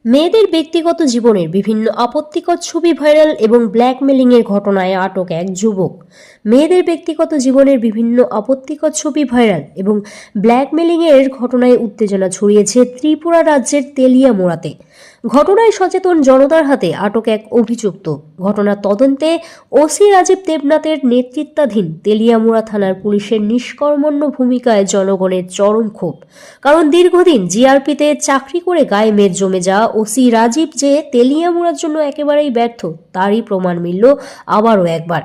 মেয়েদের ব্যক্তিগত জীবনের বিভিন্ন আপত্তিকর ছবি ভাইরাল এবং ব্ল্যাকমেলিংয়ের ঘটনায় আটক এক যুবক। মেয়েদের ব্যক্তিগত জীবনের বিভিন্ন আপত্তিকর ছবি ভাইরাল এবং ব্ল্যাকমেলিংয়ের ঘটনায় উত্তেজনা ছড়িয়েছে ত্রিপুরা রাজ্যের তেলিয়ামুড়াতে। ঘটনায় সচেতন জনতার হাতে আটক এক অভিযুক্ত। ঘটনার তদন্তে ওসি রাজীব দেবনাথের নেতৃত্বাধীন তেলিয়ামুড়া থানার পুলিশের নিষ্কর্মণ্য ভূমিকায় জনগণের চরম ক্ষোভ। কারণ দীর্ঘদিন জিআরপিতে চাকরি করে গায়ে মেদ জমে যাওয়া ওসি রাজীব যে তেলিয়ামুড়ার জন্য একেবারেই ব্যর্থ, তারই প্রমাণ মিলল আবারও একবার।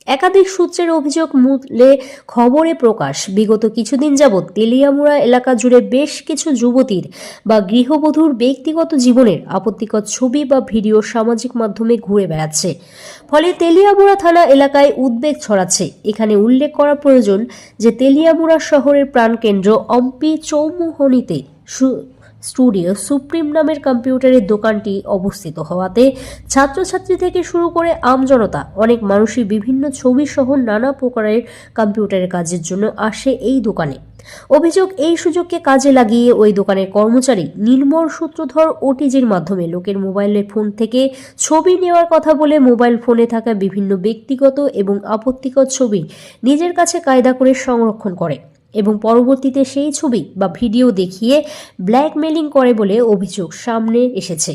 একাধিক সূত্রের অভিযোগ মূলে খবরে প্রকাশ, বিগত কিছুদিন যাবৎ তেলিয়ামুড়া এলাকা জুড়ে বেশ কিছু যুবতীর বা গৃহবধূর ব্যক্তিগত জীবনের আপত্তিকর ছবি বা ভিডিও সামাজিক মাধ্যমে ঘুরে বেড়াচ্ছে। ফলে তেলিয়ামুড়া থানা এলাকায় উদ্বেগ ছড়াচ্ছে। এখানে উল্লেখ করা প্রয়োজন যে তেলিয়ামুড়া শহরের প্রাণকেন্দ্র অম্পি চৌমুহনীতে স্টুডিও সুপ্রিম নামের কম্পিউটারের দোকানটি অবস্থিত হওয়াতে ছাত্রছাত্রী থেকে শুরু করে আমজনতা অনেক মানুষই বিভিন্ন ছবি সহ নানা প্রকারের কম্পিউটারের কাজের জন্য আসে এই দোকানে। অভিযোগ, এই সুযোগকে কাজে লাগিয়ে ওই দোকানের কর্মচারী নির্মল সূত্রধর ওটিজির মাধ্যমে লোকের মোবাইলের ফোন থেকে ছবি নেওয়ার কথা বলে মোবাইল ফোনে থাকা বিভিন্ন ব্যক্তিগত এবং আপত্তিকর ছবি নিজের কাছে কায়দা করে সংরক্ষণ করে এবং পরবর্তীতে সেই ছবি বা ভিডিও দেখিয়ে ব্ল্যাকমেলিং করে বলে অভিযোগ সামনে এসেছে।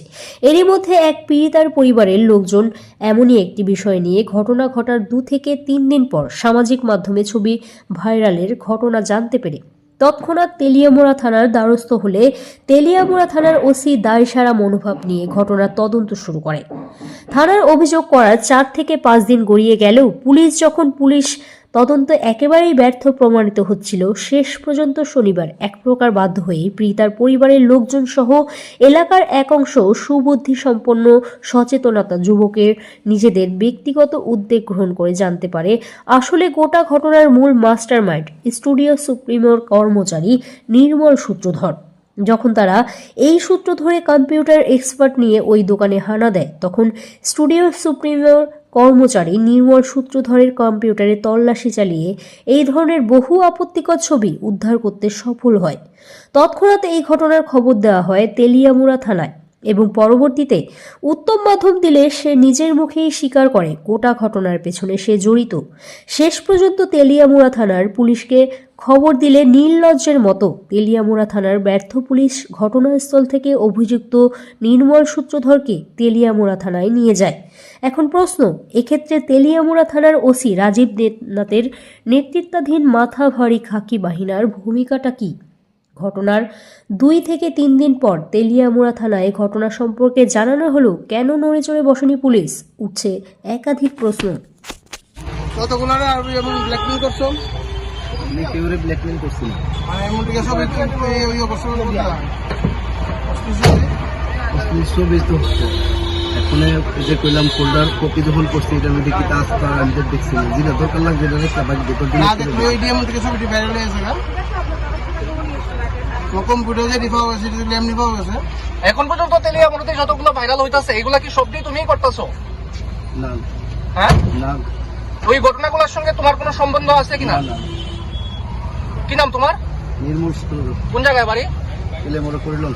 এরই মধ্যে এক পীড়িতার পরিবারের লোকজন এমনই একটি বিষয় নিয়ে ঘটনা ঘটার 2 থেকে 3 দিন পর সামাজিক মাধ্যমে ছবি ভাইরালের ঘটনা জানতে পেরে তৎক্ষণাৎ তেলিয়ামুড়া থানার দ্বারস্থ হলে তেলিয়ামুড়া থানার ওসি দায়সারা মনোভাব নিয়ে ঘটনার তদন্ত শুরু করে। থানার অভিযোগ করার 4 থেকে 5 দিন গড়িয়ে গেলেও পুলিশ তদন্ত একেবারেই ব্যর্থ প্রমাণিত হচ্ছিল। শেষ পর্যন্ত শনিবার এক প্রকার বাধ্য হয়ে পীড়িতার পরিবারের লোকজন সহ এলাকার এক অংশ সুবুদ্ধি সম্পন্ন সচেতনতা যুবকের নিজেদের ব্যক্তিগত উদ্যোগ গ্রহণ করে জানতে পারে আসলে গোটা ঘটনার মূল মাস্টারমাইন্ড স্টুডিও সুপ্রিমোর কর্মচারী নির্মল সূত্রধর। যখন তারা এই সূত্র ধরে কম্পিউটার এক্সপার্ট নিয়ে ওই দোকানে হানা দেয়, তখন স্টুডিও সুপ্রিমোর কর্মচারী নির্মল সূত্রধরের কম্পিউটারে তল্লাশি চালিয়ে এই ধরনের বহু আপত্তিকর ছবি উদ্ধার করতে সফল হয়। তৎক্ষণাৎ এই ঘটনার খবর দেওয়া হয় তেলিয়ামুড়া থানায় এবং পরবর্তীতে উত্তম মাধ্যম দিলে সে নিজের মুখেই স্বীকার করে গোটা ঘটনার পেছনে সে জড়িত। শেষ পর্যন্ত তেলিয়ামুড়া থানার পুলিশকে খবর দিলে নির্লজ্জের মতো তেলিয়ামুড়া থানার ব্যর্থ পুলিশ ঘটনাস্থল থেকে অভিযুক্ত নির্মল সূত্রধরকে তেলিয়ামুড়া থানায় নিয়ে যায়। এখন প্রশ্ন, এক্ষেত্রে তেলিয়ামুড়া থানার ওসি রাজীব দেবনাথের নেতৃত্বাধীন মাথা ভারী খাকি বাহিনীর ভূমিকাটা কি? ঘটনার 2 থেকে 3 দিন পর তেলিয়ামুড়া থানায় ঘটনা সম্পর্কে জানানো হলো কেন নড়ে চড়ে বসেনি পুলিশ? উঠছে একাধিক প্রশ্ন। এখন যে কইলাম ফোল্ডার কপি যখন করছি এটা আমি দেখি কাজ করার আমি দেখছি না যেটা দরকার লাগবে এটা রেখে বাকি দেখো না দেখো এই ডিএম থেকে ছবিটি ভাইরাল হয়েছে না কম্পিউটারে যে রিফাও আছে সেটা ল্যাম রিফাও আছে। এখন পর্যন্ত তেলিয়ামুড়াতে যতগুলো ভাইরাল হইতাছে এগুলা কি সবই তুমিই করতেছো? না। হ্যাঁ না, ওই ঘটনাগুলোর সঙ্গে তোমার কোনো সম্বন্ধ আছে কিনা? না। কি নাম তোমার? নির্মল সূত্র। কোন জায়গায় বাড়ি? তেলিয়ামুড়া করিলাম।